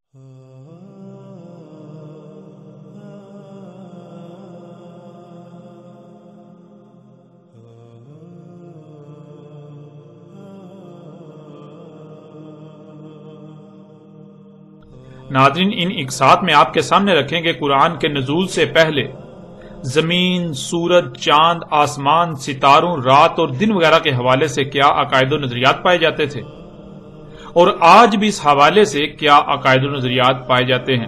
ناظرین، ان اقساط میں آپ کے سامنے رکھیں کہ قرآن کے نزول سے پہلے زمین، سورج، چاند، آسمان، ستاروں، رات اور دن وغیرہ کے حوالے سے کیا عقائد و نظریات پائے جاتے تھے، اور آج بھی اس حوالے سے کیا عقائد و نظریات پائے جاتے ہیں،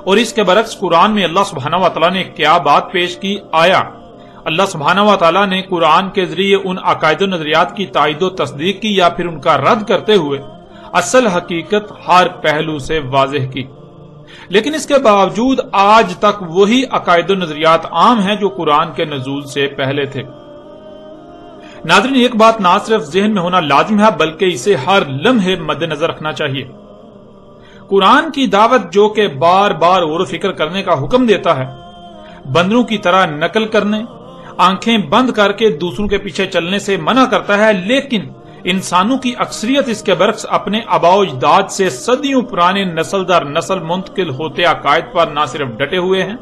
اور اس کے برعکس قرآن میں اللہ سبحانہ و تعالیٰ نے کیا بات پیش کی۔ آیا اللہ سبحانہ و تعالیٰ نے قرآن کے ذریعے ان عقائد و نظریات کی تائید و تصدیق کی، یا پھر ان کا رد کرتے ہوئے اصل حقیقت ہر پہلو سے واضح کی؟ لیکن اس کے باوجود آج تک وہی عقائد و نظریات عام ہیں جو قرآن کے نزول سے پہلے تھے۔ ناظرین، ایک بات نہ صرف ذہن میں ہونا لازم ہے بلکہ اسے ہر لمحے مد نظر رکھنا چاہیے۔ قرآن کی دعوت جو کہ بار بار غور و فکر کرنے کا حکم دیتا ہے، بندروں کی طرح نقل کرنے، آنکھیں بند کر کے دوسروں کے پیچھے چلنے سے منع کرتا ہے، لیکن انسانوں کی اکثریت اس کے برعکس اپنے آباء و اجداد سے صدیوں پرانے نسل در نسل منتقل ہوتے عقائد پر نہ صرف ڈٹے ہوئے ہیں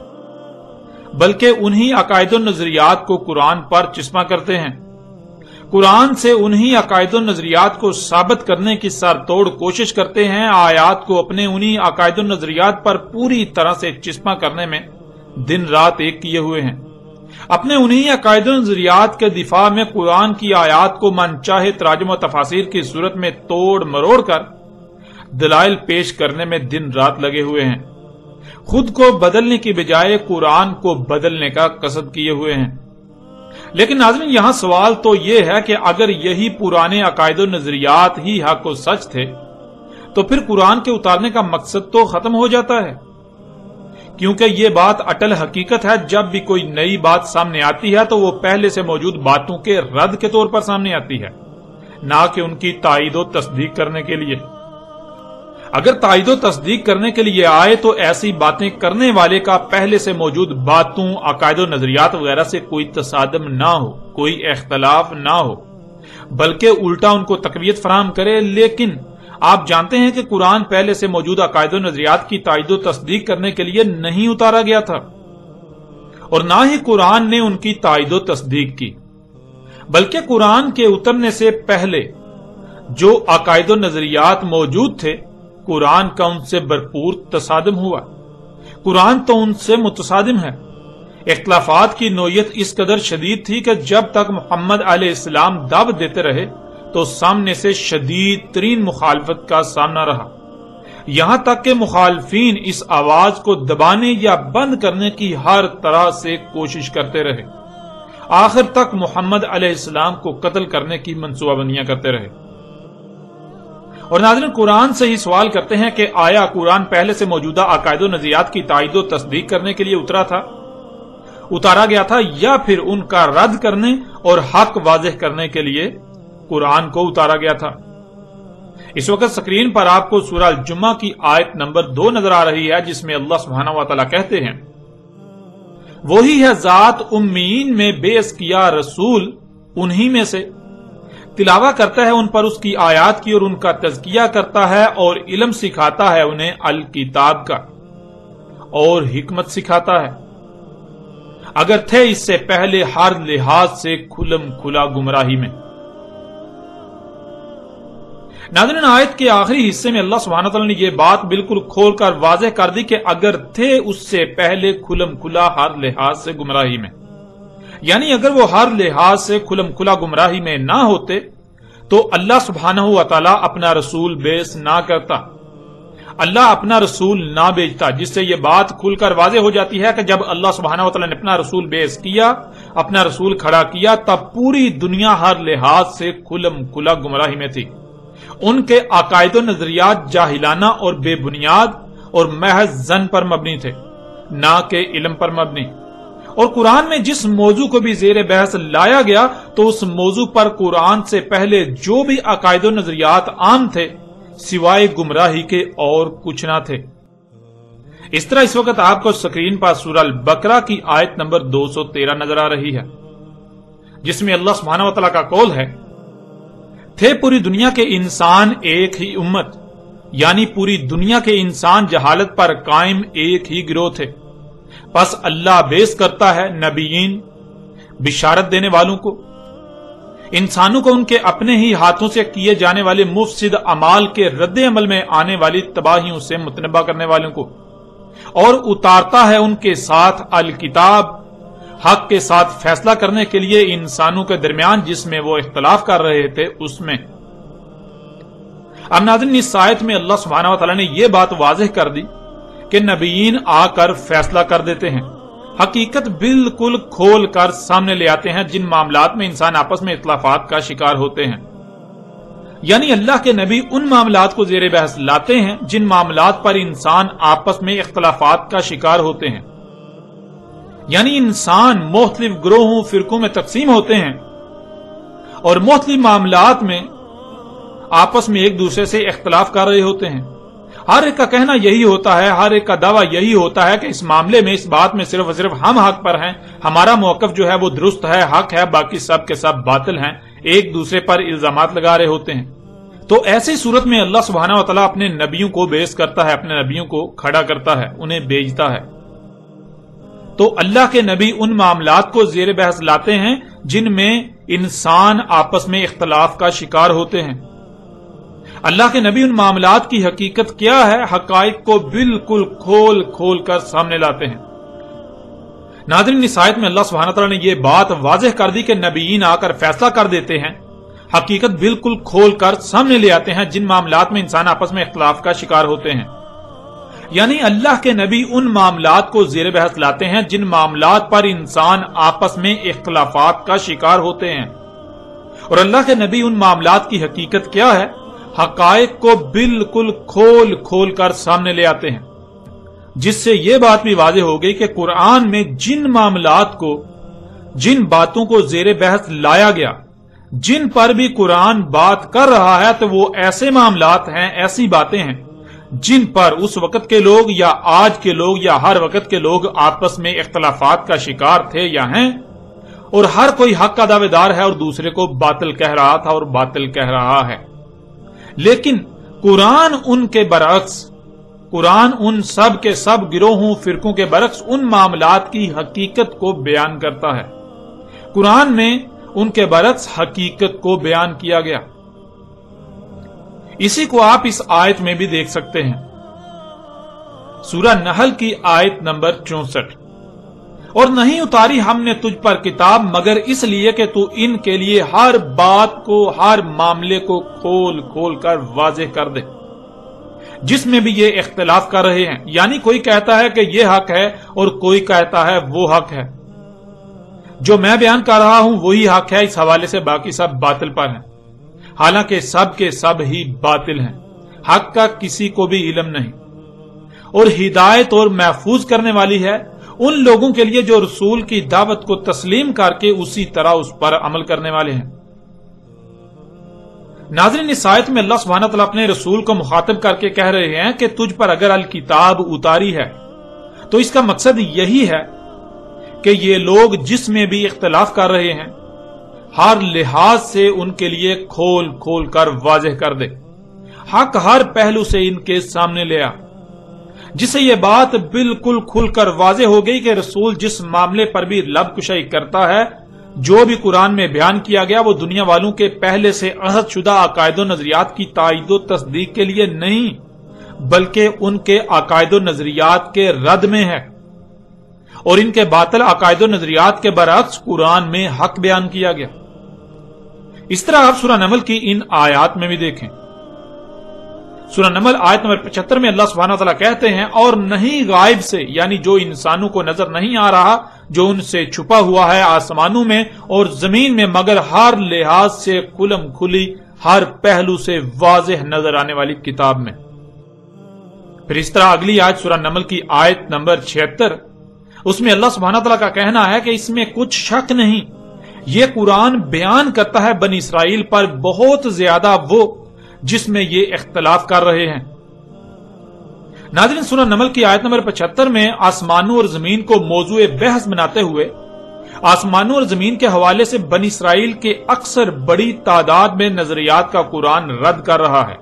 بلکہ انہی عقائد و نظریات کو قرآن پر چسپاں کرتے ہیں۔ قرآن سے انہی عقائد و نظریات کو ثابت کرنے کی سر توڑ کوشش کرتے ہیں، آیات کو اپنے انہی عقائد و نظریات پر پوری طرح سے چسپاں کرنے میں دن رات ایک کیے ہوئے ہیں۔ اپنے انہی عقائد و نظریات کے دفاع میں قرآن کی آیات کو من چاہے تراجم و تفاسیر کی صورت میں توڑ مروڑ کر دلائل پیش کرنے میں دن رات لگے ہوئے ہیں، خود کو بدلنے کی بجائے قرآن کو بدلنے کا قصد کیے ہوئے ہیں۔ لیکن ناظرین، یہاں سوال تو یہ ہے کہ اگر یہی پرانے عقائد و نظریات ہی حق و سچ تھے تو پھر قرآن کے اتارنے کا مقصد تو ختم ہو جاتا ہے، کیونکہ یہ بات اٹل حقیقت ہے، جب بھی کوئی نئی بات سامنے آتی ہے تو وہ پہلے سے موجود باتوں کے رد کے طور پر سامنے آتی ہے، نہ کہ ان کی تائید و تصدیق کرنے کے لیے۔ اگر تائید و تصدیق کرنے کے لیے آئے تو ایسی باتیں کرنے والے کا پہلے سے موجود باتوں، عقائد و نظریات وغیرہ سے کوئی تصادم نہ ہو، کوئی اختلاف نہ ہو، بلکہ الٹا ان کو تقویت فراہم کرے۔ لیکن آپ جانتے ہیں کہ قرآن پہلے سے موجود عقائد و نظریات کی تائید و تصدیق کرنے کے لیے نہیں اتارا گیا تھا، اور نہ ہی قرآن نے ان کی تائید و تصدیق کی، بلکہ قرآن کے اترنے سے پہلے جو عقائد و نظریات موجود تھے، قرآن کا ان سے بھرپور تصادم ہوا۔ قرآن تو ان سے متصادم ہے۔ اختلافات کی نوعیت اس قدر شدید تھی کہ جب تک محمد علیہ السلام دعوت دیتے رہے تو سامنے سے شدید ترین مخالفت کا سامنا رہا، یہاں تک کہ مخالفین اس آواز کو دبانے یا بند کرنے کی ہر طرح سے کوشش کرتے رہے، آخر تک محمد علیہ السلام کو قتل کرنے کی منصوبہ بندیاں کرتے رہے۔ اور ناظرین، قرآن سے ہی سوال کرتے ہیں کہ آیا قرآن پہلے سے موجودہ عقائد و نظریات کی تائید و تصدیق کرنے کے لیے اتارا گیا تھا، یا پھر ان کا رد کرنے اور حق واضح کرنے کے لیے قرآن کو اتارا گیا تھا؟ اس وقت سکرین پر آپ کو سورہ الجمعہ کی آیت نمبر 2 نظر آ رہی ہے، جس میں اللہ سبحانہ و تعالیٰ کہتے ہیں، وہی ہے ذات امیین میں بیعث کیا رسول انہی میں سے، تلاوت کرتا ہے ان پر اس کی آیات کی اور ان کا تزکیہ کرتا ہے اور علم سکھاتا ہے انہیں الکتاب کا اور حکمت سکھاتا ہے، اگر تھے اس سے پہلے ہر لحاظ سے کھلم کھلا گمراہی میں۔ ناظرین، آیت کے آخری حصے میں اللہ سبحانہ تعالیٰ نے یہ بات بالکل کھول کر واضح کر دی کہ اگر تھے اس سے پہلے کھلم کھلا ہر لحاظ سے گمراہی میں، یعنی اگر وہ ہر لحاظ سے کھلم کھلا گمراہی میں نہ ہوتے تو اللہ سبحانہ و تعالیٰ اپنا رسول بیعث نہ کرتا، اللہ اپنا رسول نہ بھیجتا، جس سے یہ بات کھل کر واضح ہو جاتی ہے کہ جب اللہ سبحانہ و تعالیٰ نے اپنا رسول بیعث کیا، اپنا رسول کھڑا کیا، تب پوری دنیا ہر لحاظ سے کھلم کھلا گمراہی میں تھی۔ ان کے عقائد و نظریات جاہلانہ اور بے بنیاد اور محض ظن پر مبنی تھے، نہ کہ علم پر مبنی۔ اور قرآن میں جس موضوع کو بھی زیر بحث لایا گیا تو اس موضوع پر قرآن سے پہلے جو بھی عقائد و نظریات عام تھے سوائے گمراہی کے اور کچھ نہ تھے۔ اس طرح اس وقت آپ کو سکرین پر سورہ البقرہ کی آیت نمبر 213 نظر آ رہی ہے، جس میں اللہ سبحانہ و تعالیٰ کا قول ہے، تھے پوری دنیا کے انسان ایک ہی امت یعنی پوری دنیا کے انسان جہالت پر قائم ایک ہی گروہ تھے، پس اللہ بیس کرتا ہے نبیین بشارت دینے والوں کو، انسانوں کو ان کے اپنے ہی ہاتھوں سے کیے جانے والے مفسد اعمال کے رد عمل میں آنے والی تباہیوں سے متنبہ کرنے والوں کو، اور اتارتا ہے ان کے ساتھ الکتاب حق کے ساتھ فیصلہ کرنے کے لیے انسانوں کے درمیان جس میں وہ اختلاف کر رہے تھے اس میں۔ اب ناظرین، اس آیت میں اللہ سبحانہ و تعالیٰ نے یہ بات واضح کر دی کہ نبیین آ کر فیصلہ کر دیتے ہیں، حقیقت بالکل کھول کر سامنے لے آتے ہیں جن معاملات میں انسان آپس میں اختلافات کا شکار ہوتے ہیں۔ یعنی اللہ کے نبی ان معاملات کو زیر بحث لاتے ہیں جن معاملات پر انسان آپس میں اختلافات کا شکار ہوتے ہیں۔ یعنی انسان مختلف گروہوں فرقوں میں تقسیم ہوتے ہیں اور مختلف معاملات میں آپس میں ایک دوسرے سے اختلاف کر رہے ہوتے ہیں۔ ہر ایک کا کہنا یہی ہوتا ہے، ہر ایک کا دعویٰ یہی ہوتا ہے کہ اس معاملے میں، اس بات میں صرف اور صرف ہم حق پر ہیں، ہمارا موقف جو ہے وہ درست ہے، حق ہے، باقی سب کے سب باطل ہیں، ایک دوسرے پر الزامات لگا رہے ہوتے ہیں۔ تو ایسی صورت میں اللہ سبحانہ و تعالیٰ اپنے نبیوں کو بیس کرتا ہے، اپنے نبیوں کو کھڑا کرتا ہے، انہیں بھیجتا ہے۔ تو اللہ کے نبی ان معاملات کو زیر بحث لاتے ہیں جن میں انسان آپس میں اختلاف کا شکار ہوتے ہیں۔ اللہ کے نبی ان معاملات کی حقیقت کیا ہے، حقائق کو بالکل کھول کھول کر سامنے لاتے ہیں۔ ناظرین، اس آیت میں اللہ سبحانہ تعالیٰ نے یہ بات واضح کر دی کہ نبیین آ کر فیصلہ کر دیتے ہیں، حقیقت بالکل کھول کر سامنے لے آتے ہیں جن معاملات میں انسان آپس میں اختلاف کا شکار ہوتے ہیں۔ یعنی اللہ کے نبی ان معاملات کو زیر بحث لاتے ہیں جن معاملات پر انسان آپس میں اختلافات کا شکار ہوتے ہیں، اور اللہ کے نبی ان معاملات کی حقیقت کیا ہے، حقائق کو بالکل کھول کھول کر سامنے لے آتے ہیں، جس سے یہ بات بھی واضح ہو گئی کہ قرآن میں جن معاملات کو، جن باتوں کو زیر بحث لایا گیا، جن پر بھی قرآن بات کر رہا ہے، تو وہ ایسے معاملات ہیں، ایسی باتیں ہیں جن پر اس وقت کے لوگ یا آج کے لوگ یا ہر وقت کے لوگ آپس میں اختلافات کا شکار تھے یا ہیں، اور ہر کوئی حق کا دعوے دار ہے اور دوسرے کو باطل کہہ رہا تھا اور باطل کہہ رہا ہے۔ لیکن قرآن ان کے برعکس، قرآن ان سب کے سب گروہوں فرقوں کے برعکس ان معاملات کی حقیقت کو بیان کرتا ہے۔ قرآن میں ان کے برعکس حقیقت کو بیان کیا گیا۔ اسی کو آپ اس آیت میں بھی دیکھ سکتے ہیں، سورہ نحل کی آیت نمبر 64، اور نہیں اتاری ہم نے تجھ پر کتاب مگر اس لیے کہ تو ان کے لیے ہر بات کو، ہر معاملے کو کھول کھول کر واضح کر دے جس میں بھی یہ اختلاف کر رہے ہیں۔ یعنی کوئی کہتا ہے کہ یہ حق ہے اور کوئی کہتا ہے وہ حق ہے، جو میں بیان کر رہا ہوں وہی حق ہے، اس حوالے سے باقی سب باطل پر ہیں، حالانکہ سب کے سب ہی باطل ہیں، حق کا کسی کو بھی علم نہیں، اور ہدایت اور محفوظ کرنے والی ہے ان لوگوں کے لیے جو رسول کی دعوت کو تسلیم کر کے اسی طرح اس پر عمل کرنے والے ہیں۔ ناظرین، اس آیت میں اللہ سبحانہ تعالیٰ اپنے رسول کو مخاطب کر کے کہہ رہے ہیں کہ تجھ پر اگر الکتاب اتاری ہے تو اس کا مقصد یہی ہے کہ یہ لوگ جس میں بھی اختلاف کر رہے ہیں ہر لحاظ سے ان کے لیے کھول کھول کر واضح کر دے، حق ہر پہلو سے ان کے سامنے لے آ، جس سے یہ بات بالکل کھل کر واضح ہو گئی کہ رسول جس معاملے پر بھی لب کشائی کرتا ہے، جو بھی قرآن میں بیان کیا گیا، وہ دنیا والوں کے پہلے سے عہد شدہ عقائد و نظریات کی تائید و تصدیق کے لیے نہیں، بلکہ ان کے عقائد و نظریات کے رد میں ہے، اور ان کے باطل عقائد و نظریات کے برعکس قرآن میں حق بیان کیا گیا۔ اس طرح آپ سورہ نمل کی ان آیات میں بھی دیکھیں، سورہ نمل آیت نمبر 75 میں اللہ سبحانہ وتعالی کہتے ہیں، اور نہیں غائب سے، یعنی جو انسانوں کو نظر نہیں آ رہا، جو ان سے چھپا ہوا ہے آسمانوں میں اور زمین میں، مگر ہر لحاظ سے کھلم کھلی، ہر پہلو سے واضح نظر آنے والی کتاب میں۔ پھر اس طرح اگلی آیت سورہ نمل کی آیت نمبر 76، اس میں اللہ سبحانہ وتعالی کا کہنا ہے کہ اس میں کچھ شک نہیں، یہ قرآن بیان کرتا ہے بنی اسرائیل پر بہت زیادہ وہ جس میں یہ اختلاف کر رہے ہیں۔ ناظرین، سورہ نمل کی آیت نمبر 75 میں آسمانوں اور زمین کو موضوع بحث بناتے ہوئے آسمانوں اور زمین کے حوالے سے بنی اسرائیل کے اکثر بڑی تعداد میں نظریات کا قرآن رد کر رہا ہے،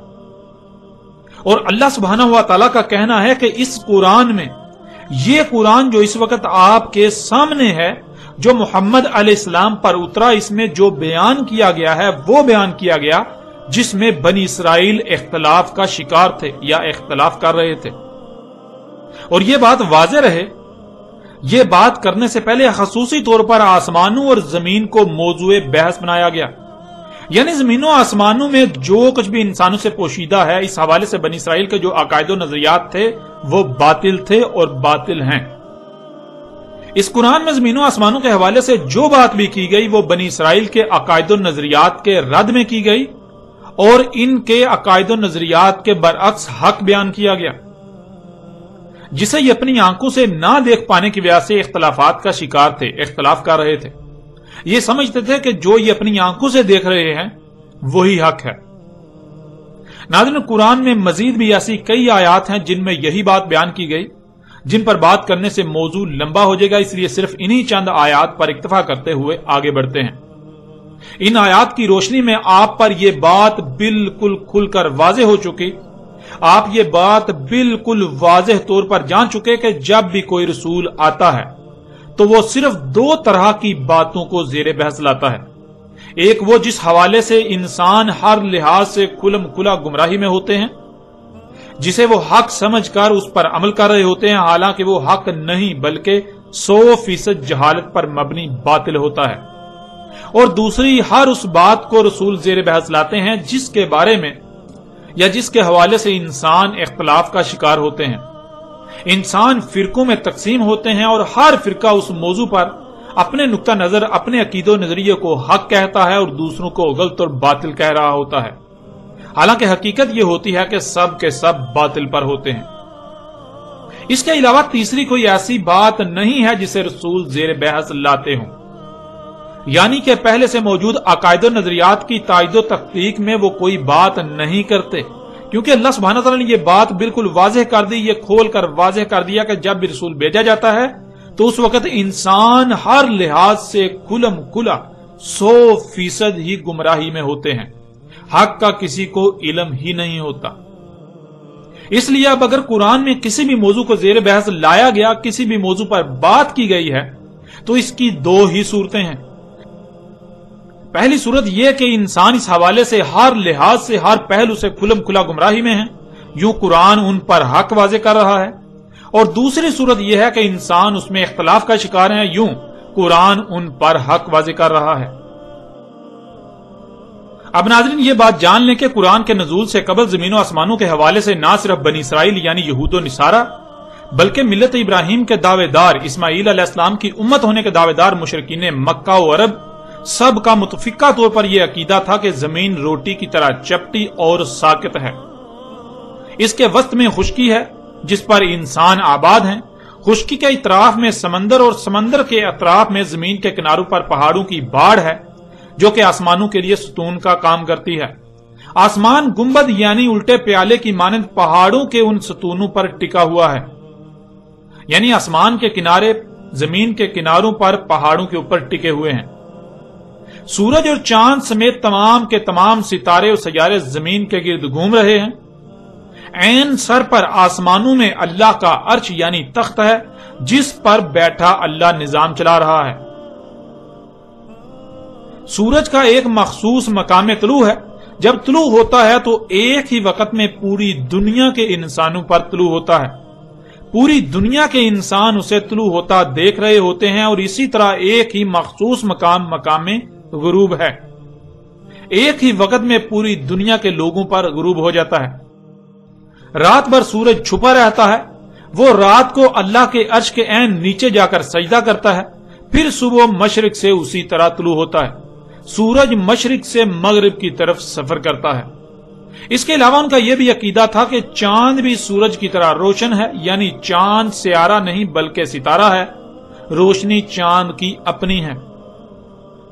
اور اللہ سبحانہ و تعالیٰ کا کہنا ہے کہ اس قرآن میں، یہ قرآن جو اس وقت آپ کے سامنے ہے، جو محمد علیہ السلام پر اترا، اس میں جو بیان کیا گیا ہے وہ بیان کیا گیا جس میں بنی اسرائیل اختلاف کا شکار تھے یا اختلاف کر رہے تھے. اور یہ بات واضح رہے، یہ بات کرنے سے پہلے خصوصی طور پر آسمانوں اور زمین کو موضوع بحث بنایا گیا. یعنی زمینوں آسمانوں میں جو کچھ بھی انسانوں سے پوشیدہ ہے، اس حوالے سے بنی اسرائیل کے جو عقائد و نظریات تھے وہ باطل تھے اور باطل ہیں. اس قرآن میں زمینوں آسمانوں کے حوالے سے جو بات بھی کی گئی وہ بنی اسرائیل کے عقائد و نظریات کے رد میں کی گئی اور ان کے عقائد و نظریات کے برعکس حق بیان کیا گیا، جسے یہ اپنی آنکھوں سے نہ دیکھ پانے کی وجہ سے اختلافات کا شکار تھے، اختلاف کر رہے تھے. یہ سمجھتے تھے کہ جو یہ اپنی آنکھوں سے دیکھ رہے ہیں وہی حق ہے. ناظرین، قرآن میں مزید بھی ایسی کئی آیات ہیں جن میں یہی بات بیان کی گئی، جن پر بات کرنے سے موضوع لمبا ہو جائے گا، اس لیے صرف انہی چند آیات پر اکتفا کرتے ہوئے آگے بڑھتے ہیں. ان آیات کی روشنی میں آپ پر یہ بات بالکل کھل کر واضح ہو چکی، آپ یہ بات بالکل واضح طور پر جان چکے کہ جب بھی کوئی رسول آتا ہے تو وہ صرف دو طرح کی باتوں کو زیر بحث لاتا ہے. ایک وہ جس حوالے سے انسان ہر لحاظ سے کھلم کھلا گمراہی میں ہوتے ہیں، جسے وہ حق سمجھ کر اس پر عمل کر رہے ہوتے ہیں، حالانکہ وہ حق نہیں بلکہ 100% جہالت پر مبنی باطل ہوتا ہے. اور دوسری ہر اس بات کو رسول زیر بحث لاتے ہیں جس کے بارے میں یا جس کے حوالے سے انسان اختلاف کا شکار ہوتے ہیں. انسان فرقوں میں تقسیم ہوتے ہیں اور ہر فرقہ اس موضوع پر اپنے نقطہ نظر، اپنے عقید و نظریے کو حق کہتا ہے اور دوسروں کو غلط اور باطل کہہ رہا ہوتا ہے، حالانکہ حقیقت یہ ہوتی ہے کہ سب کے سب باطل پر ہوتے ہیں. اس کے علاوہ تیسری کوئی ایسی بات نہیں ہے جسے رسول زیر بحث لاتے ہوں، یعنی کہ پہلے سے موجود عقائد و نظریات کی تائید و تحقیق میں وہ کوئی بات نہیں کرتے، کیونکہ اللہ سبحانہ تعالیٰ نے یہ بات بالکل واضح کر دی، یہ کھول کر واضح کر دیا کہ جب بھی رسول بھیجا جاتا ہے تو اس وقت انسان ہر لحاظ سے کھلم کھلا 100% ہی گمراہی میں ہوتے ہیں، حق کا کسی کو علم ہی نہیں ہوتا. اس لیے اب اگر قرآن میں کسی بھی موضوع کو زیر بحث لایا گیا، کسی بھی موضوع پر بات کی گئی ہے، تو اس کی دو ہی صورتیں ہیں. پہلی صورت یہ کہ انسان اس حوالے سے ہر لحاظ سے، ہر پہلو سے کھلم کھلا گمراہی میں ہے، یوں قرآن ان پر حق واضح کر رہا ہے. اور دوسری صورت یہ ہے کہ انسان اس میں اختلاف کا شکار ہے، یوں قرآن ان پر حق واضح کر رہا ہے. اب ناظرین، یہ بات جان لیں کہ قرآن کے نزول سے قبل زمین و آسمانوں کے حوالے سے نہ صرف بنی اسرائیل یعنی یہود و نصارہ، بلکہ ملت ابراہیم کے دعوے دار، اسماعیل علیہ السلام کی امت ہونے کے دعوے دار مشرکین مکہ و عرب سب کا متفقہ طور پر یہ عقیدہ تھا کہ زمین روٹی کی طرح چپٹی اور ساکت ہے. اس کے وسط میں خشکی ہے جس پر انسان آباد ہیں، خشکی کے اطراف میں سمندر اور سمندر کے اطراف میں زمین کے کناروں پر پہاڑوں کی باڑ ہے جو کہ آسمانوں کے لیے ستون کا کام کرتی ہے. آسمان گنبد یعنی الٹے پیالے کی مانند پہاڑوں کے ان ستونوں پر ٹکا ہوا ہے، یعنی آسمان کے کنارے زمین کے کناروں پر پہاڑوں کے اوپر ٹکے ہوئے ہیں. سورج اور چاند سمیت تمام کے تمام ستارے اور سیارے زمین کے گرد گھوم رہے ہیں. عین سر پر آسمانوں میں اللہ کا عرش یعنی تخت ہے جس پر بیٹھا اللہ نظام چلا رہا ہے. سورج کا ایک مخصوص مقام طلوع ہے، جب طلوع ہوتا ہے تو ایک ہی وقت میں پوری دنیا کے انسانوں پر طلوع ہوتا ہے. پوری دنیا کے انسان اسے طلوع ہوتا دیکھ رہے ہوتے ہیں، اور اسی طرح ایک ہی مخصوص مقام غروب ہے. ایک ہی وقت میں پوری دنیا کے لوگوں پر غروب ہو جاتا ہے. رات بھر سورج چھپا رہتا ہے، وہ رات کو اللہ کے عرش کے عین نیچے جا کر سجدہ کرتا ہے، پھر صبح مشرق سے اسی طرح طلوع ہوتا ہے. سورج مشرق سے مغرب کی طرف سفر کرتا ہے. اس کے علاوہ ان کا یہ بھی عقیدہ تھا کہ چاند بھی سورج کی طرح روشن ہے، یعنی چاند سیارہ نہیں بلکہ ستارہ ہے، روشنی چاند کی اپنی ہے.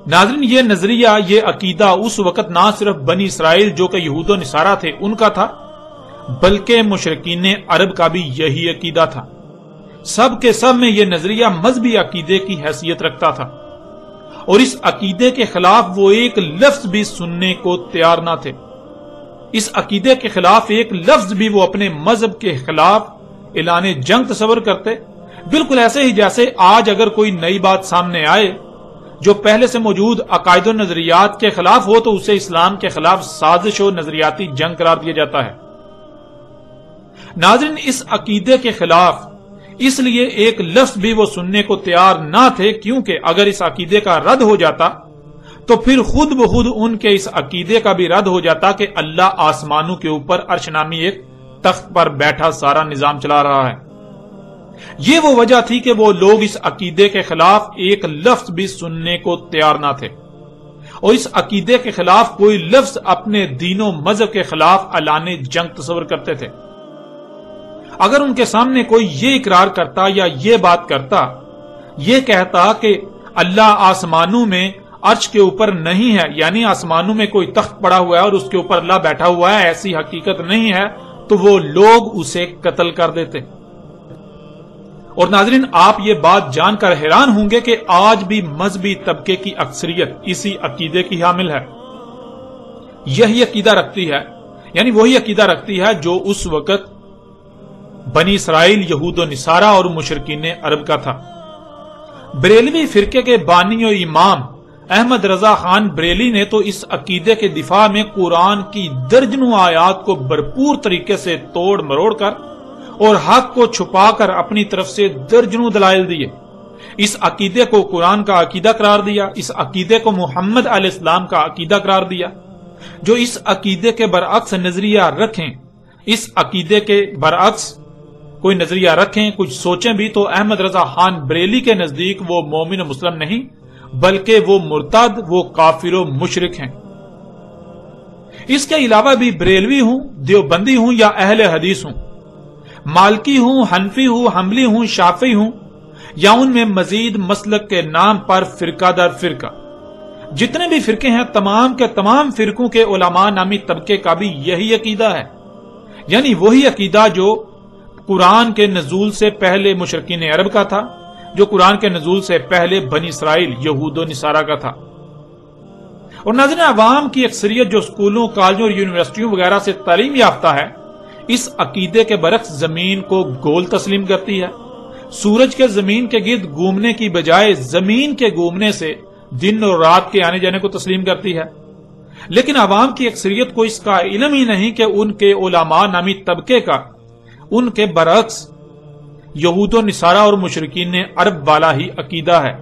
ناظرین، یہ نظریہ، یہ عقیدہ اس وقت نہ صرف بنی اسرائیل جو کہ یہود و نصارہ تھے ان کا تھا، بلکہ مشرکین عرب کا بھی یہی عقیدہ تھا. سب کے سب میں یہ نظریہ مذہبی عقیدے کی حیثیت رکھتا تھا، اور اس عقیدے کے خلاف وہ ایک لفظ بھی سننے کو تیار نہ تھے. اس عقیدے کے خلاف ایک لفظ بھی وہ اپنے مذہب کے خلاف اعلان جنگ تصور کرتے، بالکل ایسے ہی جیسے آج اگر کوئی نئی بات سامنے آئے جو پہلے سے موجود عقائد و نظریات کے خلاف ہو تو اسے اسلام کے خلاف سازش و نظریاتی جنگ قرار دیا جاتا ہے۔ ناظرین، اس عقیدے کے خلاف اس لیے ایک لفظ بھی وہ سننے کو تیار نہ تھے، کیونکہ اگر اس عقیدے کا رد ہو جاتا تو پھر خود بخود ان کے اس عقیدے کا بھی رد ہو جاتا کہ اللہ آسمانوں کے اوپر عرش نامی ایک تخت پر بیٹھا سارا نظام چلا رہا ہے۔ یہ وہ وجہ تھی کہ وہ لوگ اس عقیدے کے خلاف ایک لفظ بھی سننے کو تیار نہ تھے، اور اس عقیدے کے خلاف کوئی لفظ اپنے دین و مذہب کے خلاف اعلان جنگ تصور کرتے تھے۔ اگر ان کے سامنے کوئی یہ اقرار کرتا یا یہ بات کرتا، یہ کہتا کہ اللہ آسمانوں میں عرش کے اوپر نہیں ہے، یعنی آسمانوں میں کوئی تخت پڑا ہوا ہے اور اس کے اوپر اللہ بیٹھا ہوا ہے، ایسی حقیقت نہیں ہے، تو وہ لوگ اسے قتل کر دیتے۔ اور ناظرین، آپ یہ بات جان کر حیران ہوں گے کہ آج بھی مذہبی طبقے کی اکثریت اسی عقیدے کی حامل ہے، یہی عقیدہ رکھتی ہے، یعنی وہی عقیدہ رکھتی ہے جو اس وقت بنی اسرائیل، یہود و نصارہ اور مشرکین عرب کا تھا۔ بریلوی فرقے کے بانی و امام احمد رضا خان بریلی نے تو اس عقیدے کے دفاع میں قرآن کی درجنوں آیات کو بھرپور طریقے سے توڑ مروڑ کر اور حق کو چھپا کر اپنی طرف سے درجنوں دلائل دیے، اس عقیدے کو قرآن کا عقیدہ قرار دیا، اس عقیدے کو محمد علیہ السلام کا عقیدہ قرار دیا۔ جو اس عقیدے کے برعکس نظریہ رکھیں، اس عقیدے کے برعکس کوئی نظریہ رکھیں، کچھ سوچیں بھی، تو احمد رضا خان بریلی کے نزدیک وہ مومن و مسلم نہیں بلکہ وہ مرتد، وہ کافر و مشرک ہیں۔ اس کے علاوہ بھی بریلوی ہوں، دیوبندی ہوں یا اہل حدیث ہوں، مالکی ہوں، حنفی ہوں، حنبلی ہوں، شافعی ہوں، یا ان میں مزید مسلک کے نام پر فرقہ در فرقہ جتنے بھی فرقے ہیں، تمام کے تمام فرقوں کے علماء نامی طبقے کا بھی یہی عقیدہ ہے، یعنی وہی عقیدہ جو قرآن کے نزول سے پہلے مشرکین عرب کا تھا، جو قرآن کے نزول سے پہلے بنی اسرائیل، یہود و نصارہ کا تھا۔ اور ناظرین، عوام کی اکثریت جو اسکولوں، کالجوں اور یونیورسٹیوں وغیرہ سے تعلیم یافتہ ہے، اس عقیدے کے برعکس زمین کو گول تسلیم کرتی ہے، سورج کے زمین کے گرد گھومنے کی بجائے زمین کے گھومنے سے دن اور رات کے آنے جانے کو تسلیم کرتی ہے۔ لیکن عوام کی اکثریت کو اس کا علم ہی نہیں کہ ان کے علماء نامی طبقے کا ان کے برعکس یہود و نصارہ اور مشرکین عرب والا ہی عقیدہ ہے،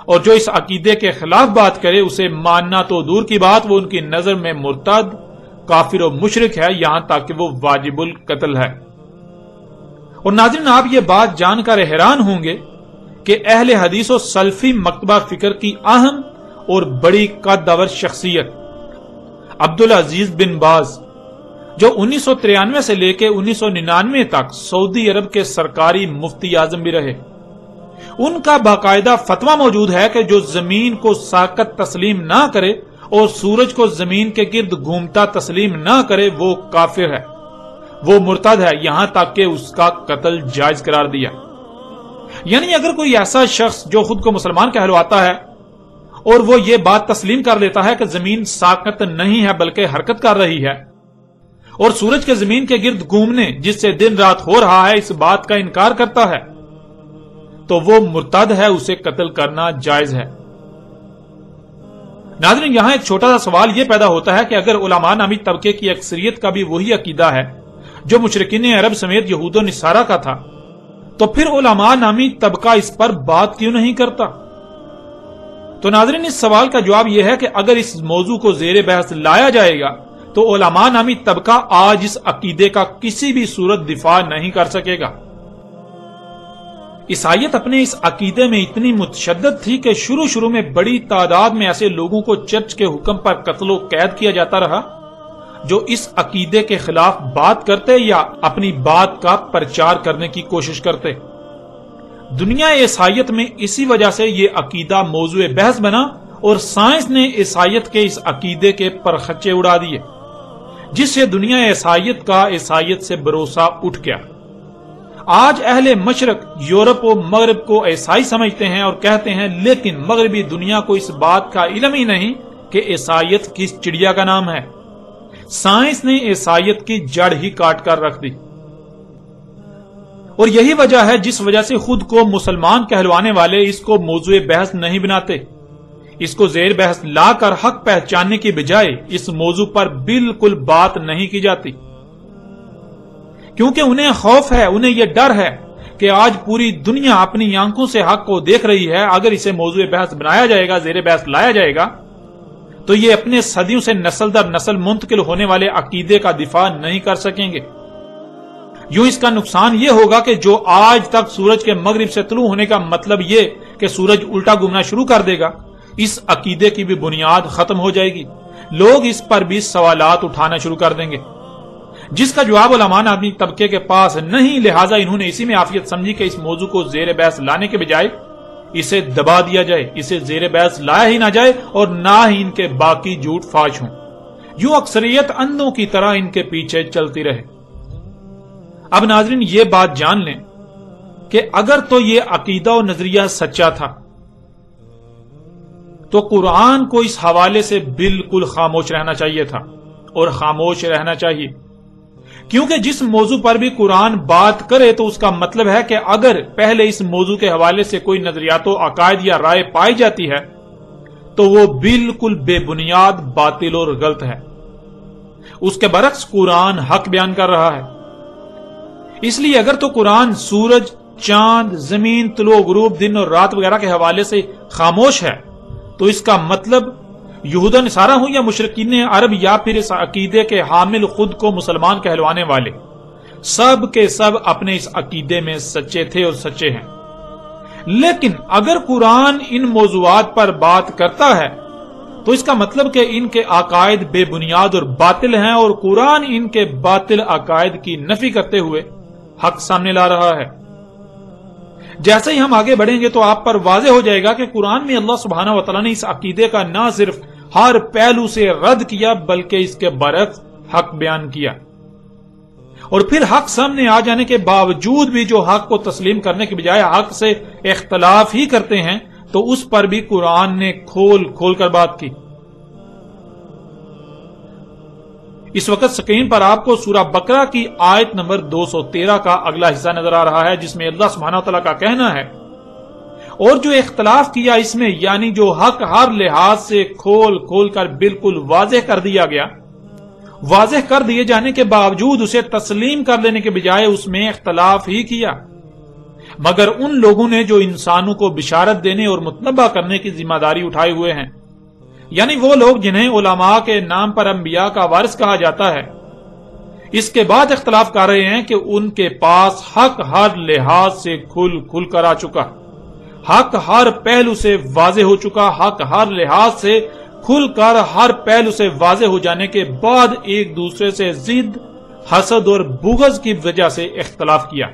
اور جو اس عقیدے کے خلاف بات کرے اسے ماننا تو دور کی بات، وہ ان کی نظر میں مرتد، کافر و مشرک ہے، یہاں تک کہ وہ واجب القتل ہے۔ اور ناظرین، آپ یہ بات جان کر حیران ہوں گے کہ اہل حدیث و سلفی مکتبہ فکر کی اہم اور بڑی قدور شخصیت عبدالعزیز بن باز، جو 1993 سے لے کے 1999 تک سعودی عرب کے سرکاری مفتی اعظم بھی رہے، ان کا باقاعدہ فتویٰ موجود ہے کہ جو زمین کو ساقط تسلیم نہ کرے اور سورج کو زمین کے گرد گھومتا تسلیم نہ کرے وہ کافر ہے، وہ مرتد ہے، یہاں تک کہ اس کا قتل جائز قرار دیا۔ یعنی اگر کوئی ایسا شخص جو خود کو مسلمان کہلواتا ہے اور وہ یہ بات تسلیم کر لیتا ہے کہ زمین ساقط نہیں ہے بلکہ حرکت کر رہی ہے، اور سورج کے زمین کے گرد گھومنے جس سے دن رات ہو رہا ہے اس بات کا انکار کرتا ہے، تو وہ مرتد ہے، اسے قتل کرنا جائز ہے۔ ناظرین، یہاں ایک چھوٹا سا سوال یہ پیدا ہوتا ہے کہ اگر علماء نامی طبقے کی اکثریت کا بھی وہی عقیدہ ہے جو مشرکین عرب سمیت یہود و نصارہ کا تھا، تو پھر علماء نامی طبقہ اس پر بات کیوں نہیں کرتا؟ تو ناظرین، اس سوال کا جواب یہ ہے کہ اگر اس موضوع کو زیر بحث لایا جائے گا تو علماء نامی طبقہ آج اس عقیدے کا کسی بھی صورت دفاع نہیں کر سکے گا۔ عیسائیت اپنے اس عقیدے میں اتنی متشدد تھی کہ شروع میں بڑی تعداد میں ایسے لوگوں کو چرچ کے حکم پر قتل و قید کیا جاتا رہا جو اس عقیدے کے خلاف بات کرتے یا اپنی بات کا پرچار کرنے کی کوشش کرتے۔ دنیا عیسائیت میں اسی وجہ سے یہ عقیدہ موضوع بحث بنا اور سائنس نے عیسائیت کے اس عقیدے کے پرخچے اڑا دیے، جس سے دنیا عیسائیت کا عیسائیت سے بھروسہ اٹھ گیا۔ آج اہل مشرق یورپ و مغرب کو عیسائی سمجھتے ہیں اور کہتے ہیں، لیکن مغربی دنیا کو اس بات کا علم ہی نہیں کہ عیسائیت کس چڑیا کا نام ہے۔ سائنس نے عیسائیت کی جڑ ہی کاٹ کر رکھ دی، اور یہی وجہ ہے جس وجہ سے خود کو مسلمان کہلوانے والے اس کو موضوع بحث نہیں بناتے، اس کو زیر بحث لا کر حق پہچاننے کی بجائے اس موضوع پر بالکل بات نہیں کی جاتی، کیونکہ انہیں خوف ہے، انہیں یہ ڈر ہے کہ آج پوری دنیا اپنی آنکھوں سے حق کو دیکھ رہی ہے، اگر اسے موضوع بحث بنایا جائے گا، زیر بحث لایا جائے گا، تو یہ اپنے صدیوں سے نسل در نسل منتقل ہونے والے عقیدے کا دفاع نہیں کر سکیں گے۔ یوں اس کا نقصان یہ ہوگا کہ جو آج تک سورج کے مغرب سے طلوع ہونے کا مطلب یہ کہ سورج الٹا گھومنا شروع کر دے گا، اس عقیدے کی بھی بنیاد ختم ہو جائے گی، لوگ اس پر بھی سوالات اٹھانا شروع کر دیں گے، جس کا جواب علماء آدمی طبقے کے پاس نہیں، لہٰذا انہوں نے اسی میں عافیت سمجھی کہ اس موضوع کو زیر بحث لانے کے بجائے اسے دبا دیا جائے، اسے زیر بحث لایا ہی نہ جائے اور نہ ہی ان کے باقی جھوٹ فاش ہوں، یوں اکثریت اندھوں کی طرح ان کے پیچھے چلتی رہے۔ اب ناظرین یہ بات جان لیں کہ اگر تو یہ عقیدہ و نظریہ سچا تھا تو قرآن کو اس حوالے سے بالکل خاموش رہنا چاہیے تھا، اور خاموش رہنا چاہیے، کیونکہ جس موضوع پر بھی قرآن بات کرے تو اس کا مطلب ہے کہ اگر پہلے اس موضوع کے حوالے سے کوئی نظریات و عقائد یا رائے پائی جاتی ہے تو وہ بالکل بے بنیاد، باطل اور غلط ہے۔ اس کے برعکس قرآن حق بیان کر رہا ہے۔ اس لیے اگر تو قرآن سورج، چاند، زمین، طلوع غروب، دن اور رات وغیرہ کے حوالے سے خاموش ہے تو اس کا مطلب یہود و نصارہ ہوں یا مشرکین عرب یا پھر اس عقیدے کے حامل خود کو مسلمان کہلوانے والے، سب کے سب اپنے اس عقیدے میں سچے تھے اور سچے ہیں۔ لیکن اگر قرآن ان موضوعات پر بات کرتا ہے تو اس کا مطلب کہ ان کے عقائد بے بنیاد اور باطل ہیں، اور قرآن ان کے باطل عقائد کی نفی کرتے ہوئے حق سامنے لا رہا ہے۔ جیسے ہی ہم آگے بڑھیں گے تو آپ پر واضح ہو جائے گا کہ قرآن میں اللہ سبحانہ و تعالیٰ نے اس عقیدے کا نہ صرف ہر پہلو سے رد کیا بلکہ اس کے برعکس حق بیان کیا، اور پھر حق سامنے آ جانے کے باوجود بھی جو حق کو تسلیم کرنے کے بجائے حق سے اختلاف ہی کرتے ہیں تو اس پر بھی قرآن نے کھول کھول کر بات کی۔ اس وقت سکرین پر آپ کو سورہ بقرہ کی آیت نمبر 213 کا اگلا حصہ نظر آ رہا ہے، جس میں اللہ سبحانہ وتعالیٰ کا کہنا ہے، اور جو اختلاف کیا اس میں، یعنی جو حق ہر لحاظ سے کھول کھول کر بالکل واضح کر دیا گیا، واضح کر دیے جانے کے باوجود اسے تسلیم کر لینے کے بجائے اس میں اختلاف ہی کیا، مگر ان لوگوں نے جو انسانوں کو بشارت دینے اور متنبہ کرنے کی ذمہ داری اٹھائے ہوئے ہیں، یعنی وہ لوگ جنہیں علماء کے نام پر انبیاء کا وارث کہا جاتا ہے، اس کے بعد اختلاف کر رہے ہیں کہ ان کے پاس حق ہر لحاظ سے کھل کھل کر آ چکا، حق ہر پہلو سے واضح ہو چکا، حق ہر لحاظ سے کھل کر ہر پہلو سے واضح ہو جانے کے بعد ایک دوسرے سے ضد، حسد اور بغض کی وجہ سے اختلاف کیا۔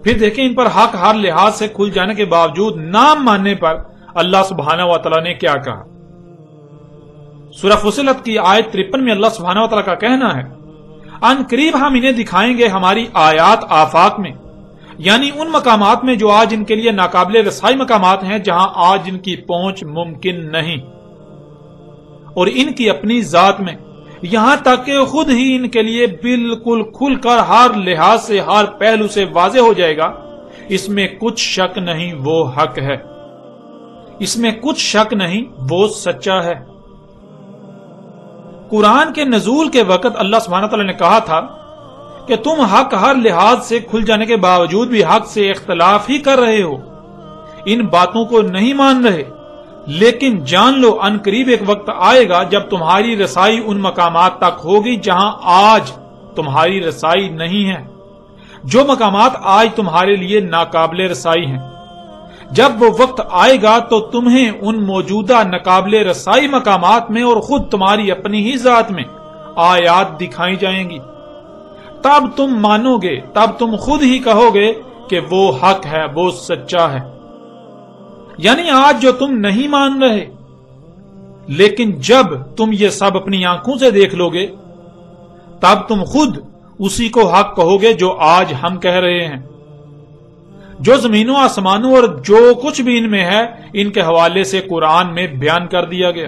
پھر دیکھیں ان پر حق ہر لحاظ سے کھل جانے کے باوجود نہ ماننے پر اللہ سبحانہ و تعالیٰ نے کیا کہا۔ سورہ فصلت کی آیت 53 میں اللہ سبحانہ و تعالیٰ کا کہنا ہے، ان قریب ہم انہیں دکھائیں گے ہماری آیات آفاق میں، یعنی ان مقامات میں جو آج ان کے لیے ناقابل رسائی مقامات ہیں، جہاں آج ان کی پہنچ ممکن نہیں، اور ان کی اپنی ذات میں، یہاں تک کہ خود ہی ان کے لیے بالکل کھل کر ہر لحاظ سے ہر پہلو سے واضح ہو جائے گا۔ اس میں کچھ شک نہیں وہ حق ہے، اس میں کچھ شک نہیں وہ سچا ہے۔ قرآن کے نزول کے وقت اللہ سبحانہ تعالیٰ نے کہا تھا کہ تم حق ہر لحاظ سے کھل جانے کے باوجود بھی حق سے اختلاف ہی کر رہے ہو، ان باتوں کو نہیں مان رہے، لیکن جان لو ان قریب ایک وقت آئے گا جب تمہاری رسائی ان مقامات تک ہوگی جہاں آج تمہاری رسائی نہیں ہے، جو مقامات آج تمہارے لیے ناقابل رسائی ہیں۔ جب وہ وقت آئے گا تو تمہیں ان موجودہ ناقابل رسائی مقامات میں اور خود تمہاری اپنی ہی ذات میں آیات دکھائی جائیں گی، تب تم مانو گے، تب تم خود ہی کہو گے کہ وہ حق ہے، وہ سچا ہے۔ یعنی آج جو تم نہیں مان رہے، لیکن جب تم یہ سب اپنی آنکھوں سے دیکھ لو گے تب تم خود اسی کو حق کہو گے جو آج ہم کہہ رہے ہیں۔ جو زمینوں آسمانوں اور جو کچھ بھی ان میں ہے، ان کے حوالے سے قرآن میں بیان کر دیا گیا۔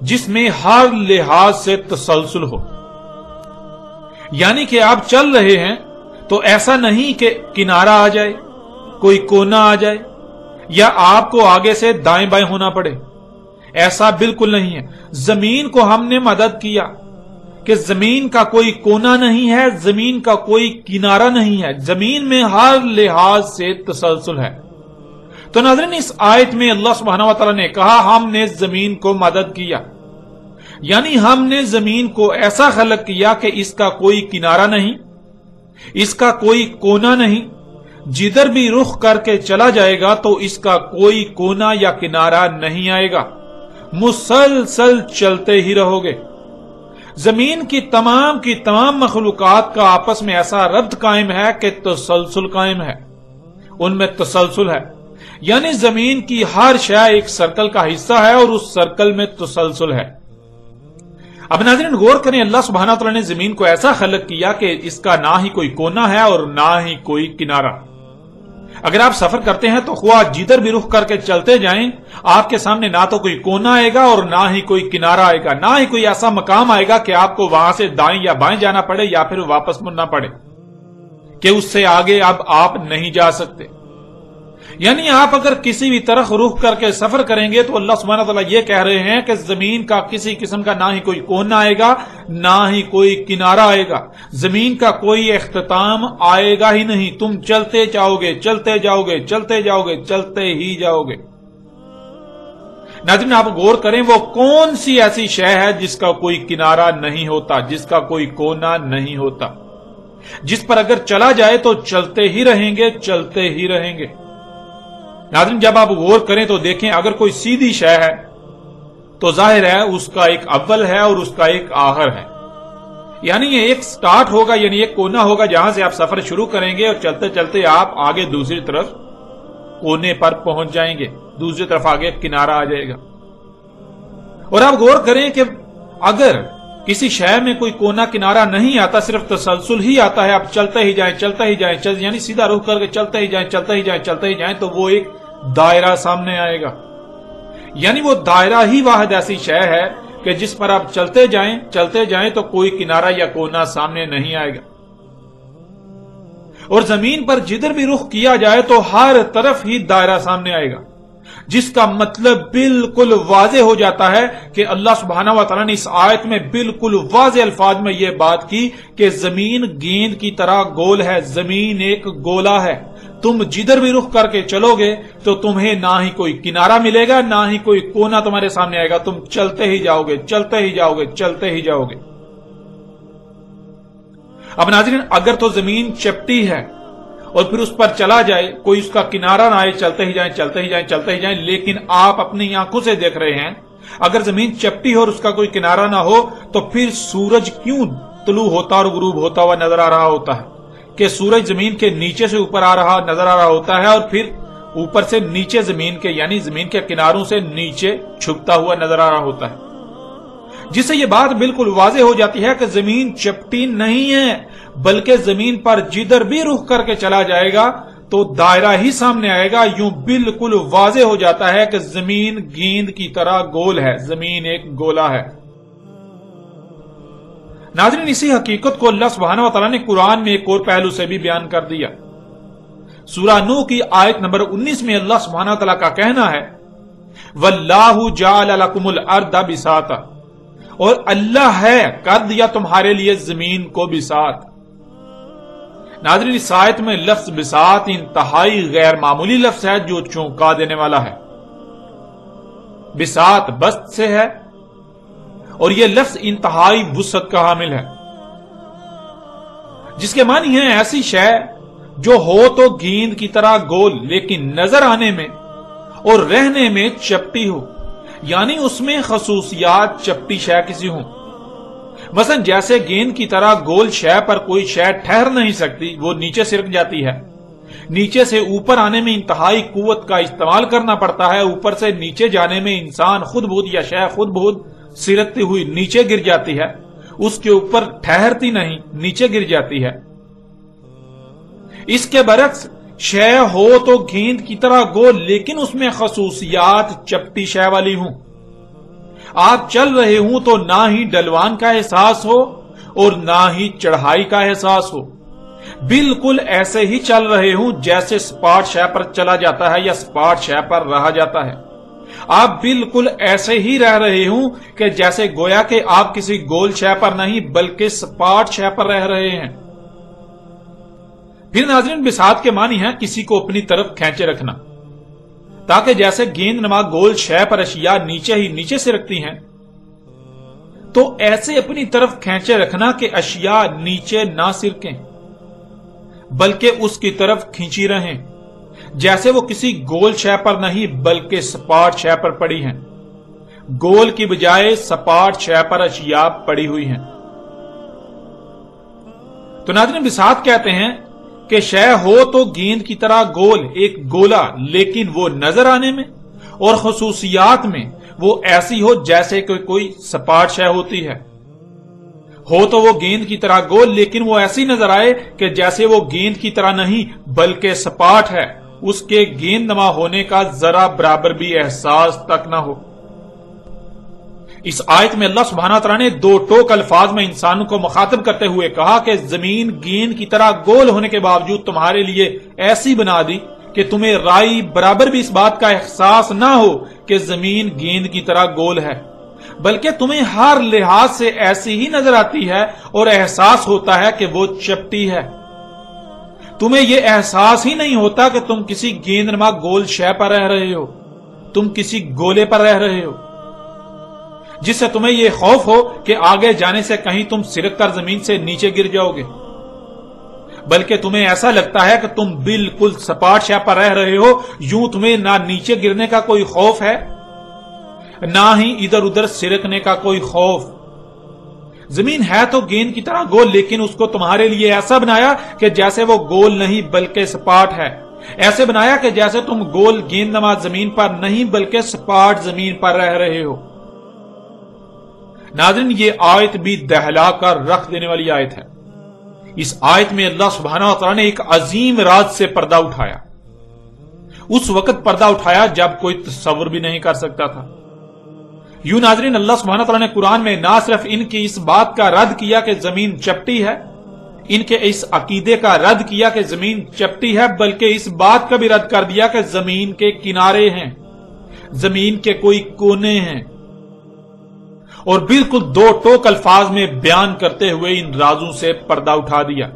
جس میں ہر لحاظ سے تسلسل ہو. یعنی کہ آپ چل رہے ہیں تو ایسا نہیں کہ کنارہ آ جائے، کوئی کونا آ جائے، یا آپ کو آگے سے دائیں بائیں ہونا پڑے. ایسا بالکل نہیں ہے. زمین کو ہم نے مدد کیا کہ زمین کا کوئی کونا نہیں ہے، زمین کا کوئی کنارہ نہیں ہے، زمین میں ہر لحاظ سے تسلسل ہے. تو ناظرین، اس آیت میں اللہ سبحانہ و تعالی نے کہا ہم نے زمین کو مدد کیا، یعنی ہم نے زمین کو ایسا خلق کیا کہ اس کا کوئی کنارہ نہیں، اس کا کوئی کونا نہیں. جدھر بھی رخ کر کے چلا جائے گا تو اس کا کوئی کونا یا کنارہ نہیں آئے گا، مسلسل چلتے ہی رہو گے. زمین کی تمام مخلوقات کا آپس میں ایسا ربط قائم ہے کہ تسلسل قائم ہے، ان میں تسلسل ہے. یعنی زمین کی ہر شے ایک سرکل کا حصہ ہے اور اس سرکل میں تسلسل ہے. اب ناظرین غور کریں، اللہ سبحانہ وتعالی نے زمین کو ایسا خلق کیا کہ اس کا نہ ہی کوئی کونا ہے اور نہ ہی کوئی کنارہ. اگر آپ سفر کرتے ہیں تو خواہ جدھر بھی رخ کر کے چلتے جائیں، آپ کے سامنے نہ تو کوئی کونا آئے گا اور نہ ہی کوئی کنارہ آئے گا، نہ ہی کوئی ایسا مقام آئے گا کہ آپ کو وہاں سے دائیں یا بائیں جانا پڑے یا پھر واپس مڑنا پڑے کہ اس سے آگے اب آپ نہیں جا سکتے. یعنی آپ اگر کسی بھی طرف رخ کر کے سفر کریں گے تو اللہ سبحانہ وتعالی یہ کہہ رہے ہیں کہ زمین کا کسی قسم کا نہ ہی کوئی کونا آئے گا، نہ ہی کوئی کنارہ آئے گا، زمین کا کوئی اختتام آئے گا ہی نہیں. تم چلتے جاؤ گے، چلتے جاؤ گے، چلتے جاؤ گے، چلتے ہی جاؤ گے. ناظرین آپ غور کریں، وہ کون سی ایسی شے ہے جس کا کوئی کنارہ نہیں ہوتا، جس کا کوئی کونا نہیں ہوتا، جس پر اگر چلا جائے تو چلتے ہی رہیں گے، چلتے ہی رہیں گے. ناظرین جب آپ غور کریں تو دیکھیں، اگر کوئی سیدھی شے ہے تو ظاہر ہے اس کا ایک اول ہے اور اس کا ایک آخر ہے. یعنی یہ ایک سٹارٹ ہوگا، یعنی ایک کونا ہوگا جہاں سے آپ سفر شروع کریں گے اور چلتے چلتے آپ آگے دوسری طرف کونے پر پہنچ جائیں گے، دوسری طرف آگے کنارہ آ جائے گا. اور آپ غور کریں کہ اگر کسی شے میں کوئی کونا کنارہ نہیں آتا، صرف تسلسل ہی آتا ہے، آپ چلتے ہی جائیں، چلتے ہی جائیں، یعنی سیدھا رخ کر کے چلتے ہی جائیں، چلتے ہی جائیں، چلتے ہی جائیں، تو وہ ایک دائرہ سامنے آئے گا. یعنی وہ دائرہ ہی واحد ایسی شے ہے کہ جس پر آپ چلتے جائیں تو کوئی کنارہ یا کونا سامنے نہیں آئے گا. اور زمین پر جدھر بھی رخ کیا جائے تو ہر طرف ہی دائرہ سامنے آئے گا، جس کا مطلب بالکل واضح ہو جاتا ہے کہ اللہ سبحانہ و تعالیٰ نے اس آیت میں بالکل واضح الفاظ میں یہ بات کی کہ زمین گیند کی طرح گول ہے، زمین ایک گولا ہے. تم جدھر بھی رخ کر کے چلو گے تو تمہیں نہ ہی کوئی کنارہ ملے گا، نہ ہی کوئی کونا تمہارے سامنے آئے گا، تم چلتے ہی جاؤ گے، چلتے ہی جاؤ گے، چلتے ہی جاؤ گے. اب ناظرین اگر تو زمین چپٹی ہے اور پھر اس پر چلا جائے، کوئی اس کا کنارہ نہ آئے، چلتے ہی جائیں، چلتے ہی جائیں، چلتے ہی جائیں، لیکن آپ اپنی آنکھوں سے دیکھ رہے ہیں اگر زمین چپٹی ہو اور اس کا کوئی کنارہ نہ ہو تو پھر سورج کیوں طلوع ہوتا اور غروب ہوتا ہوا نظر آ رہا ہوتا ہے؟ کہ سورج زمین کے نیچے سے اوپر آ رہا نظر آ رہا ہوتا ہے اور پھر اوپر سے نیچے زمین کے، یعنی زمین کے کناروں سے نیچے چھپتا ہوا نظر آ رہا ہوتا ہے، جس سے یہ بات بالکل واضح ہو جاتی ہے کہ زمین چپٹی نہیں ہے، بلکہ زمین پر جدھر بھی رخ کر کے چلا جائے گا تو دائرہ ہی سامنے آئے گا. یوں بالکل واضح ہو جاتا ہے کہ زمین گیند کی طرح گول ہے، زمین ایک گولا ہے. ناظرین اسی حقیقت کو اللہ سبحانہ و تعالیٰ نے قرآن میں ایک اور پہلو سے بھی بیان کر دیا. سورہ نوح کی آیت نمبر 19 میں اللہ سبحانہ و تعالیٰ کا کہنا ہے وَاللَّهُ جَعَلَ لَكُمُ الْأَرْضَ بِسَاطًا، اور اللہ ہے کر دیا تمہارے لیے زمین کو بساط. ناظرین اس آیت میں لفظ بساط انتہائی غیر معمولی لفظ ہے جو چونکا دینے والا ہے. بساط بسط سے ہے اور یہ لفظ انتہائی وسعت کا حامل ہے، جس کے معنی ہے ایسی شے جو ہو تو گیند کی طرح گول لیکن نظر آنے میں اور رہنے میں چپٹی ہو، یعنی اس میں خصوصیات چپٹی شے کسی ہوں. مثلا جیسے گیند کی طرح گول شے پر کوئی شے ٹھہر نہیں سکتی، وہ نیچے سرک جاتی ہے، نیچے سے اوپر آنے میں انتہائی قوت کا استعمال کرنا پڑتا ہے، اوپر سے نیچے جانے میں انسان خود بخود یا شے خود بخود سرکتی ہوئی نیچے گر جاتی ہے، اس کے اوپر ٹھہرتی نہیں، نیچے گر جاتی ہے. اس کے برعکس شے ہو تو گیند کی طرح گول لیکن اس میں خصوصیات چپٹی شے والی ہوں. آپ چل رہے ہوں تو نہ ہی ڈلوان کا احساس ہو اور نہ ہی چڑھائی کا احساس ہو، بالکل ایسے ہی چل رہے ہوں جیسے سپاٹ شے پر چلا جاتا ہے یا سپاٹ شے پر رہا جاتا ہے۔ آپ بالکل ایسے ہی رہ رہے ہوں کہ جیسے گویا کہ آپ کسی گول شے پر نہیں بلکہ سپاٹ شے پر رہ رہے ہیں۔ پھر ناظرین، بساط کے معنی ہے کسی کو اپنی طرف کھینچے رکھنا، تاکہ جیسے گیند نما گول شے پر اشیاء نیچے ہی نیچے سے رکھتی ہیں، تو ایسے اپنی طرف کھینچے رکھنا کہ اشیاء نیچے نہ سرکیں بلکہ اس کی طرف کھینچی رہیں، جیسے وہ کسی گول شے پر نہیں بلکہ سپاٹ شے پر پڑی ہیں، گول کی بجائے سپاٹ شے پر اشیاء پڑی ہوئی ہیں۔ تو ناظرین، بساط کہتے ہیں کہ شے ہو تو گیند کی طرح گول، ایک گولا، لیکن وہ نظر آنے میں اور خصوصیات میں وہ ایسی ہو جیسے کہ کوئی سپاٹ شے ہوتی ہے۔ ہو تو وہ گیند کی طرح گول، لیکن وہ ایسی نظر آئے کہ جیسے وہ گیند کی طرح نہیں بلکہ سپاٹ ہے، اس کے گیند نما ہونے کا ذرا برابر بھی احساس تک نہ ہو۔ اس آیت میں اللہ سبحانہ تعالیٰ نے دو ٹوک الفاظ میں انسانوں کو مخاطب کرتے ہوئے کہا کہ زمین گیند کی طرح گول ہونے کے باوجود تمہارے لیے ایسی بنا دی کہ تمہیں رائی برابر بھی اس بات کا احساس نہ ہو کہ زمین گیند کی طرح گول ہے، بلکہ تمہیں ہر لحاظ سے ایسی ہی نظر آتی ہے اور احساس ہوتا ہے کہ وہ چپٹی ہے۔ تمہیں یہ احساس ہی نہیں ہوتا کہ تم کسی گیند نما گول شے پر رہ رہے ہو، تم کسی گولے پر رہ رہے ہو، جس سے تمہیں یہ خوف ہو کہ آگے جانے سے کہیں تم سرک کر زمین سے نیچے گر جاؤ گے، بلکہ تمہیں ایسا لگتا ہے کہ تم بالکل سپاٹ شے پر رہ رہے ہو، یوں تمہیں نہ نیچے گرنے کا کوئی خوف ہے نہ ہی ادھر ادھر سرکنے کا کوئی خوف۔ زمین ہے تو گیند کی طرح گول، لیکن اس کو تمہارے لیے ایسا بنایا کہ جیسے وہ گول نہیں بلکہ سپاٹ ہے، ایسے بنایا کہ جیسے تم گول گیند نما زمین پر نہیں بلکہ سپاٹ زمین پر رہ رہے ہو۔ ناظرین، یہ آیت بھی دہلا کر رکھ دینے والی آیت ہے۔ اس آیت میں اللہ سبحانہ وتعالی نے ایک عظیم راز سے پردہ اٹھایا، اس وقت پردہ اٹھایا جب کوئی تصور بھی نہیں کر سکتا تھا۔ یوں ناظرین، اللہ سبحانہ تعالیٰ نے قرآن میں نہ صرف ان کی اس بات کا رد کیا کہ زمین چپٹی ہے، ان کے اس عقیدے کا رد کیا کہ زمین چپٹی ہے، بلکہ اس بات کا بھی رد کر دیا کہ زمین کے کنارے ہیں، زمین کے کوئی کونے ہیں، اور بالکل دو ٹوک الفاظ میں بیان کرتے ہوئے ان رازوں سے پردہ اٹھا دیا۔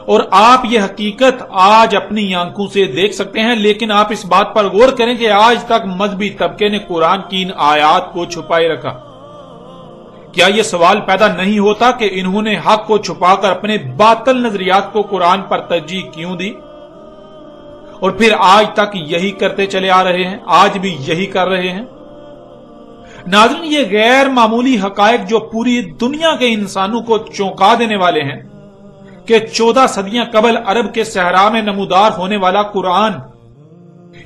اور آپ یہ حقیقت آج اپنی آنکھوں سے دیکھ سکتے ہیں، لیکن آپ اس بات پر غور کریں کہ آج تک مذہبی طبقے نے قرآن کی ان آیات کو چھپائے رکھا۔ کیا یہ سوال پیدا نہیں ہوتا کہ انہوں نے حق کو چھپا کر اپنے باطل نظریات کو قرآن پر ترجیح کیوں دی؟ اور پھر آج تک یہی کرتے چلے آ رہے ہیں، آج بھی یہی کر رہے ہیں۔ ناظرین، یہ غیر معمولی حقائق جو پوری دنیا کے انسانوں کو چونکا دینے والے ہیں کہ 14 صدیاں قبل عرب کے صحرا میں نمودار ہونے والا قرآن،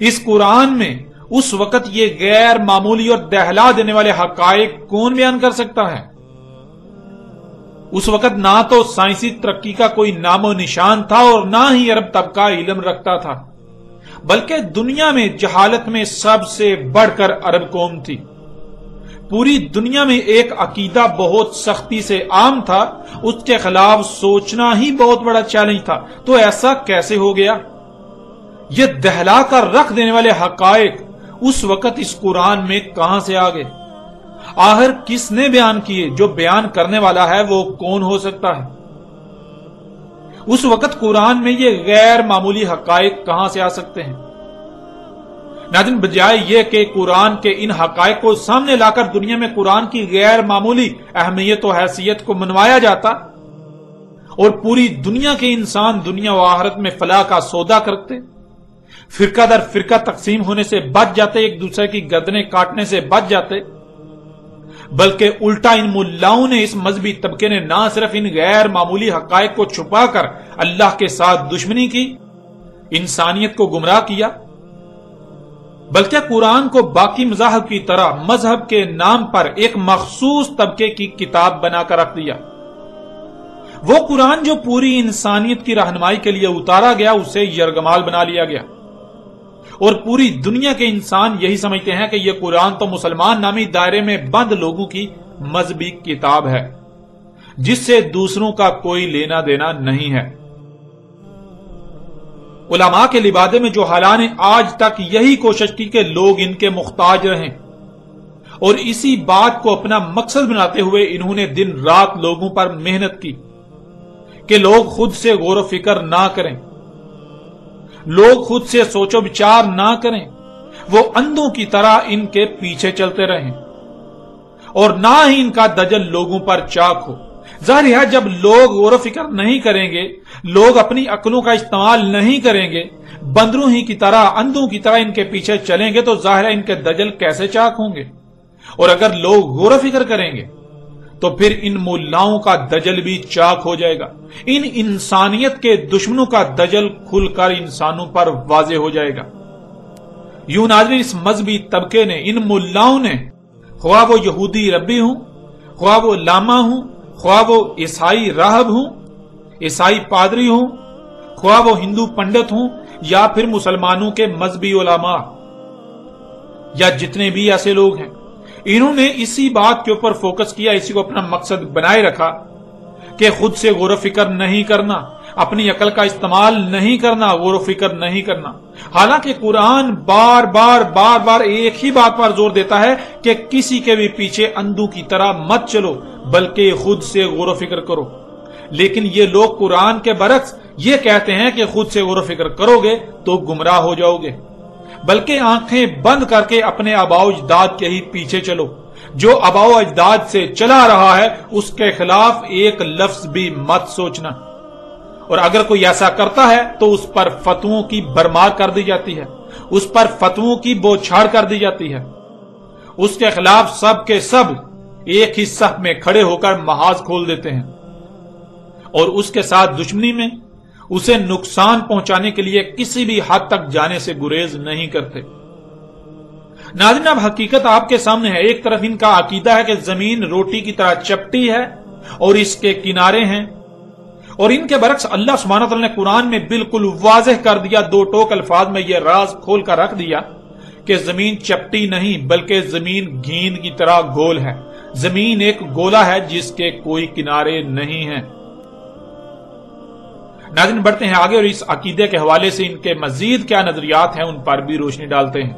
اس قرآن میں اس وقت یہ غیر معمولی اور دہلا دینے والے حقائق کون بیان کر سکتا ہے؟ اس وقت نہ تو سائنسی ترقی کا کوئی نام و نشان تھا اور نہ ہی عرب طبقہ علم رکھتا تھا، بلکہ دنیا میں جہالت میں سب سے بڑھ کر عرب قوم تھی۔ پوری دنیا میں ایک عقیدہ بہت سختی سے عام تھا، اس کے خلاف سوچنا ہی بہت بڑا چیلنج تھا۔ تو ایسا کیسے ہو گیا؟ یہ دہلا کر رکھ دینے والے حقائق اس وقت اس قرآن میں کہاں سے آ گئے؟ آخر کس نے بیان کیے؟ جو بیان کرنے والا ہے وہ کون ہو سکتا ہے؟ اس وقت قرآن میں یہ غیر معمولی حقائق کہاں سے آ سکتے ہیں؟ ناظرین، بجائے یہ کہ قرآن کے ان حقائق کو سامنے لا کر دنیا میں قرآن کی غیر معمولی اہمیت و حیثیت کو منوایا جاتا اور پوری دنیا کے انسان دنیا و آخرت میں فلاح کا سودا کرتے، فرقہ در فرقہ تقسیم ہونے سے بچ جاتے، ایک دوسرے کی گردنیں کاٹنے سے بچ جاتے، بلکہ الٹا ان ملاؤں نے، اس مذہبی طبقے نے نہ صرف ان غیر معمولی حقائق کو چھپا کر اللہ کے ساتھ دشمنی کی، انسانیت کو گمراہ کیا، بلکہ قرآن کو باقی مذاہب کی طرح مذہب کے نام پر ایک مخصوص طبقے کی کتاب بنا کر رکھ دیا۔ وہ قرآن جو پوری انسانیت کی رہنمائی کے لیے اتارا گیا، اسے یرغمال بنا لیا گیا، اور پوری دنیا کے انسان یہی سمجھتے ہیں کہ یہ قرآن تو مسلمان نامی دائرے میں بند لوگوں کی مذہبی کتاب ہے جس سے دوسروں کا کوئی لینا دینا نہیں ہے۔ علماء کے لبادے میں جو حالات نے آج تک یہی کوشش کی کہ لوگ ان کے محتاج رہیں، اور اسی بات کو اپنا مقصد بناتے ہوئے انہوں نے دن رات لوگوں پر محنت کی کہ لوگ خود سے غور و فکر نہ کریں، لوگ خود سے سوچ و بچار نہ کریں، وہ اندھوں کی طرح ان کے پیچھے چلتے رہیں، اور نہ ہی ان کا دجل لوگوں پر چاک ہو۔ ظاہر ہے جب لوگ غور و فکر نہیں کریں گے، لوگ اپنی عقلوں کا استعمال نہیں کریں گے، بندروں ہی کی طرح اندھوں کی طرح ان کے پیچھے چلیں گے، تو ظاہر ہے ان کے دجل کیسے چاک ہوں گے؟ اور اگر لوگ غور و فکر کریں گے تو پھر ان ملاؤں کا دجل بھی چاک ہو جائے گا، ان انسانیت کے دشمنوں کا دجل کھل کر انسانوں پر واضح ہو جائے گا۔ یوں ناظرین، اس مذہبی طبقے نے، ان ملاؤں نے، خواہ وہ یہودی ربی ہوں، خواہ وہ لاما ہوں، خواہ وہ عیسائی راہب ہوں، عیسائی پادری ہوں، خواہ وہ ہندو پنڈت ہوں، یا پھر مسلمانوں کے مذہبی علماء، یا جتنے بھی ایسے لوگ ہیں، انہوں نے اسی بات کے اوپر فوکس کیا، اسی کو اپنا مقصد بنائے رکھا کہ خود سے غور و فکر نہیں کرنا، اپنی عقل کا استعمال نہیں کرنا، غور و فکر نہیں کرنا۔ حالانکہ قرآن بار بار ایک ہی بات پر زور دیتا ہے کہ کسی کے بھی پیچھے اندھوں کی طرح مت چلو، بلکہ خود سے غور و فکر کرو۔ لیکن یہ لوگ قرآن کے برعکس یہ کہتے ہیں کہ خود سے غور و فکر کرو گے تو گمراہ ہو جاؤ گے، بلکہ آنکھیں بند کر کے اپنے آباء و اجداد کے ہی پیچھے چلو۔ جو آباء و اجداد سے چلا رہا ہے اس کے خلاف ایک لفظ بھی مت سوچنا، اور اگر کوئی ایسا کرتا ہے تو اس پر فتووں کی برمار کر دی جاتی ہے، اس پر فتووں کی بوچھاڑ کر دی جاتی ہے، اس کے خلاف سب کے سب ایک ہی صف میں کھڑے ہو کر محاذ کھول دیتے ہیں، اور اس کے ساتھ دشمنی میں اسے نقصان پہنچانے کے لیے کسی بھی حد تک جانے سے گریز نہیں کرتے۔ ناظرین، اب حقیقت آپ کے سامنے ہے۔ ایک طرف ان کا عقیدہ ہے کہ زمین روٹی کی طرح چپٹی ہے اور اس کے کنارے ہیں، اور ان کے برعکس اللہ سبحانہ وتعالی نے قرآن میں بالکل واضح کر دیا، دو ٹوک الفاظ میں یہ راز کھول کر رکھ دیا کہ زمین چپٹی نہیں بلکہ زمین گیند کی طرح گول ہے، زمین ایک گولا ہے جس کے کوئی کنارے نہیں ہیں۔ ناظرین، بڑھتے ہیں آگے اور اس عقیدے کے حوالے سے ان کے مزید کیا نظریات ہیں ان پر بھی روشنی ڈالتے ہیں۔